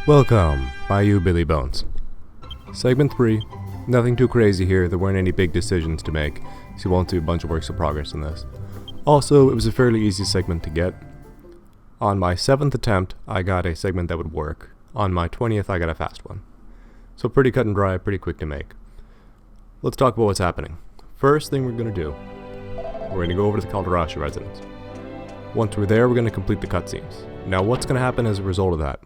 Welcome, by you Billy Bones. Segment 3, nothing too crazy here, there weren't any big decisions to make, so you won't see a bunch of works of progress in this. Also, it was a fairly easy segment to get. On my 7th attempt, I got a segment that would work. On my 20th, I got a fast one. So pretty cut and dry, pretty quick to make. Let's talk about what's happening. First thing we're going to do, we're going to go over to the Calderashi residence. Once we're there, we're going to complete the cutscenes. Now what's going to happen as a result of that?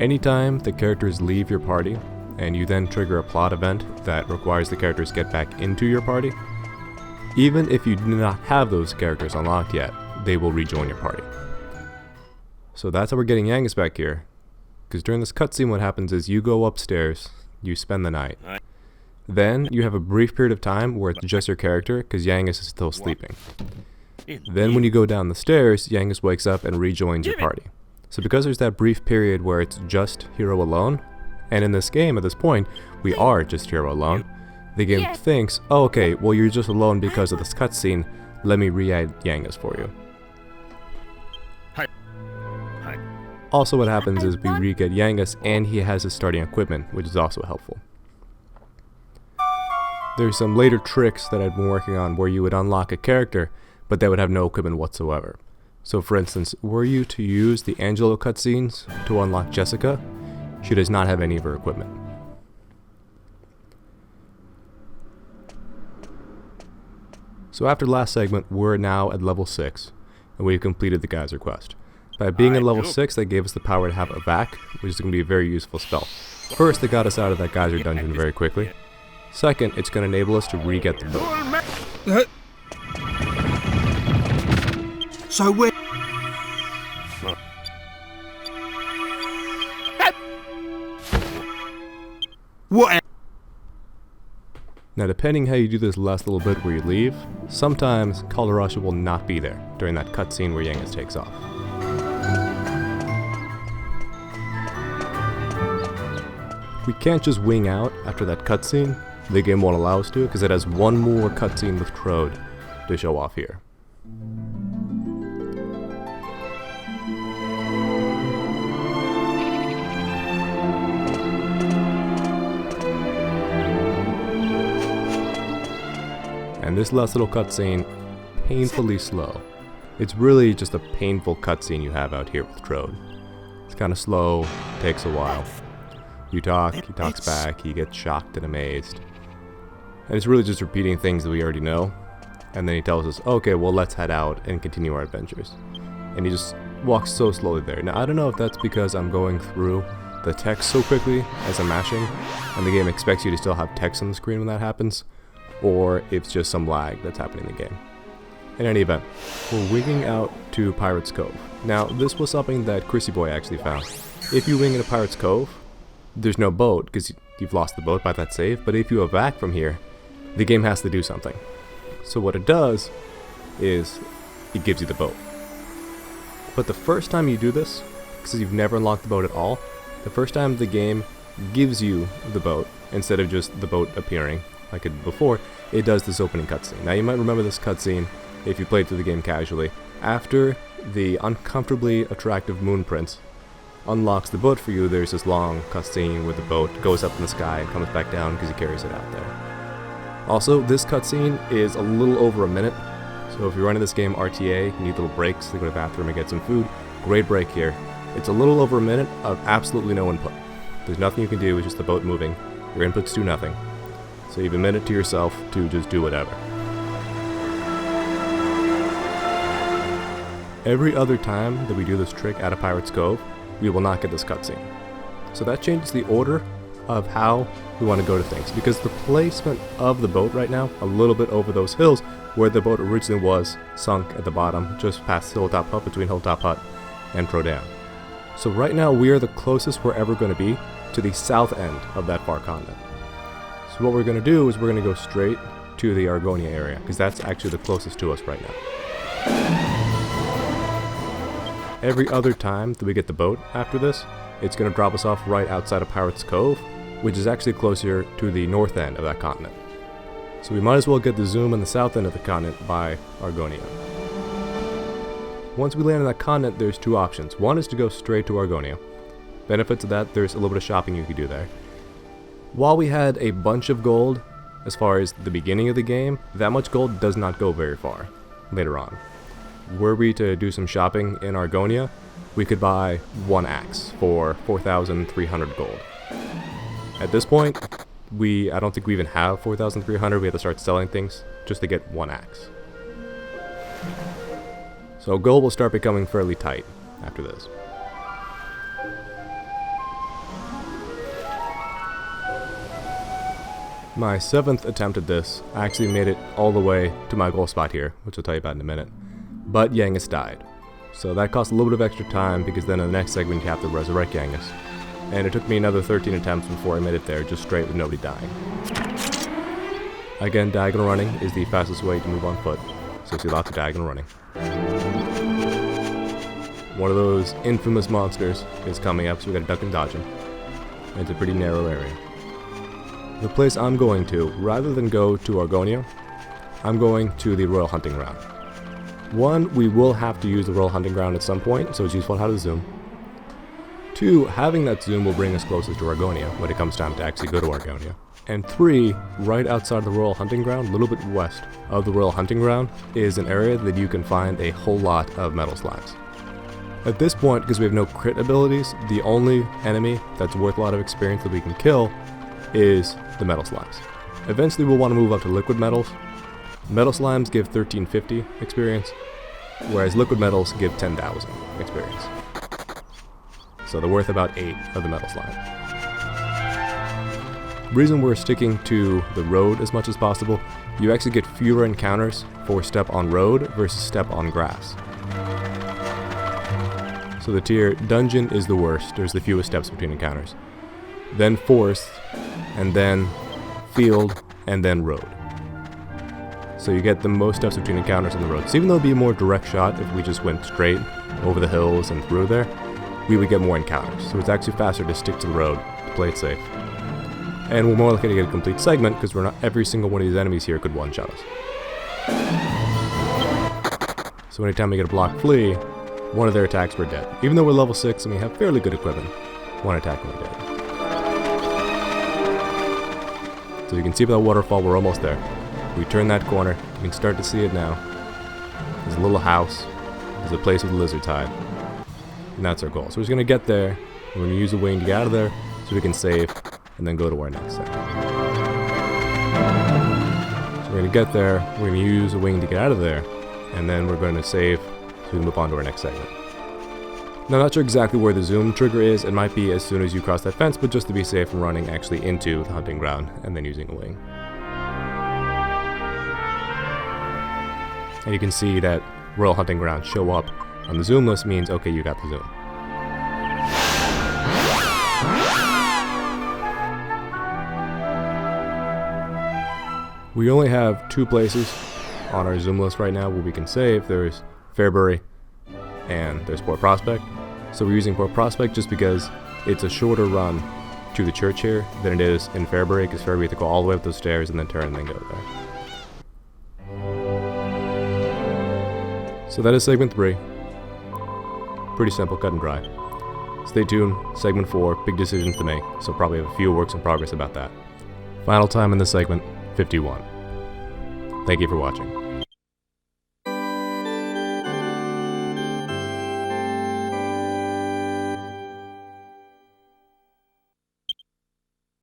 Anytime the characters leave your party, and you then trigger a plot event that requires the characters get back into your party, even if you do not have those characters unlocked yet, they will rejoin your party. So that's how we're getting Angus back here, because during this cutscene what happens is you go upstairs, you spend the night. Then you have a brief period of time where it's just your character, because Angus is still sleeping. Then when you go down the stairs, Angus wakes up and rejoins your party. So because there's that brief period where it's just hero alone, and in this game at this point, we are just hero alone, the game thinks, oh okay, well you're just alone because of this cutscene, let me re-add Angus for you. Also what happens is we re-get Angus and he has his starting equipment, which is also helpful. There's some later tricks that I've been working on where you would unlock a character, but they would have no equipment whatsoever. So for instance, were you to use the Angelo cutscenes to unlock Jessica, she does not have any of her equipment. So after the last segment, we're now at level 6, and we've completed the geyser quest. By being at level 6, that gave us the power to have a vac, which is going to be a very useful spell. First, it got us out of that geyser dungeon very quickly. Second, it's going to enable us to re-get the boat. So we're... What? Now depending how you do this last little bit where you leave, sometimes Calderashi will not be there during that cutscene where Angus takes off. We can't just wing out after that cutscene, the game won't allow us to because it has one more cutscene with Trode to show off here. And this last little cutscene, painfully slow. It's really just a painful cutscene you have out here with Trode. It's kind of slow, takes a while. You talk, he talks back, he gets shocked and amazed. And it's really just repeating things that we already know. And then he tells us, okay, well let's head out and continue our adventures. And he just walks so slowly there. Now I don't know if that's because I'm going through the text so quickly as I'm mashing, and the game expects you to still have text on the screen when that happens, or it's just some lag that's happening in the game. In any event, we're winging out to Pirate's Cove. Now, this was something that Chrissy Boy actually found. If you wing into Pirate's Cove, there's no boat, because you've lost the boat by that save, but if you evac from here, the game has to do something. So what it does is, it gives you the boat. But the first time you do this, because you've never unlocked the boat at all, the first time the game gives you the boat, instead of just the boat appearing, like it did before, it does this opening cutscene. Now you might remember this cutscene if you played through the game casually. After the uncomfortably attractive moon prince unlocks the boat for you, there's this long cutscene where the boat goes up in the sky and comes back down because he carries it out there. Also, this cutscene is a little over a minute, so if you're running this game RTA, you need little breaks to go to the bathroom and get some food, great break here. It's a little over a minute of absolutely no input. There's nothing you can do, it's just the boat moving. Your inputs do nothing. So you have a minute to yourself to just do whatever. Every other time that we do this trick at a Pirate's Cove, we will not get this cutscene. So that changes the order of how we want to go to things, because the placement of the boat right now, a little bit over those hills where the boat originally was sunk at the bottom, just past Hilltop Hut, between Hilltop Hut and Trode. So right now we are the closest we're ever going to be to the south end of that far continent. So what we're going to do is we're going to go straight to the Argonia area, because that's actually the closest to us right now. Every other time that we get the boat after this, it's going to drop us off right outside of Pirate's Cove, which is actually closer to the north end of that continent. So we might as well get the zoom on the south end of the continent by Argonia. Once we land on that continent, there's two options. One is to go straight to Argonia. benefits of that, there's a little bit of shopping you could do there. While we had a bunch of gold, as far as the beginning of the game, that much gold does not go very far later on. Were we to do some shopping in Argonia, we could buy one axe for 4,300 gold. At this point, I don't think we even have 4,300, we have to start selling things just to get one axe. So gold will start becoming fairly tight after this. My 7th attempt at this, I actually made it all the way to my goal spot here, which I'll tell you about in a minute. But Angus died. So that cost a little bit of extra time because then in the next segment you have to resurrect Angus. And it took me another 13 attempts before I made it there, just straight with nobody dying. Again, diagonal running is the fastest way to move on foot, so you see lots of diagonal running. One of those infamous monsters is coming up, so we gotta duck and dodge him. It's a pretty narrow area. The place I'm going to, rather than go to Argonia, I'm going to the Royal Hunting Ground. One, we will have to use the Royal Hunting Ground at some point, so it's useful to have the zoom. Two, having that zoom will bring us closest to Argonia when it comes time to actually go to Argonia. And three, right outside the Royal Hunting Ground, a little bit west of the Royal Hunting Ground, is an area that you can find a whole lot of metal slimes. At this point, because we have no crit abilities, the only enemy that's worth a lot of experience that we can kill is the metal slimes. Eventually we'll want to move up to liquid metals. Metal slimes give 1350 experience, whereas liquid metals give 10,000 experience. So they're worth about 8 of the metal slime. The reason we're sticking to the road as much as possible, you actually get fewer encounters for step on road versus step on grass. So the tier dungeon is the worst, there's the fewest steps between encounters. Then forest, and then field, and then road. So you get the most steps between encounters on the road. So even though it would be a more direct shot if we just went straight over the hills and through there, we would get more encounters. So it's actually faster to stick to the road to play it safe. And we're more likely to get a complete segment because not every single one of these enemies here could one-shot us. So anytime we get a block flea, one of their attacks we're dead. Even though we're level 6 and we have fairly good equipment, one attack and we're dead. So you can see by the waterfall we're almost there. We turn that corner, you can start to see it now. There's a little house, there's a place with lizards hide. And that's our goal. So we're just going to get there, we're going to use a wing to get out of there so we can save, and then go to our next segment. So we're going to get there, we're going to use a wing to get out of there, and then we're going to save so we can move on to our next segment. Now I'm not sure exactly where the zoom trigger is, it might be as soon as you cross that fence, but just to be safe from running actually into the hunting ground and then using a wing. And you can see that Royal Hunting Ground show up on the zoom list means, okay, you got the zoom. We only have 2 places on our zoom list right now where we can save. There's Fairbury and there's Port Prospect. So we're using Port Prospect just because it's a shorter run to the church here than it is in Fairbury, because Fairbury you have to go all the way up those stairs and then turn and then go there. So that is segment 3. Pretty simple, cut and dry. Stay tuned, segment 4, big decisions to make, so probably have a few works in progress about that. Final time in this segment, 51. Thank you for watching.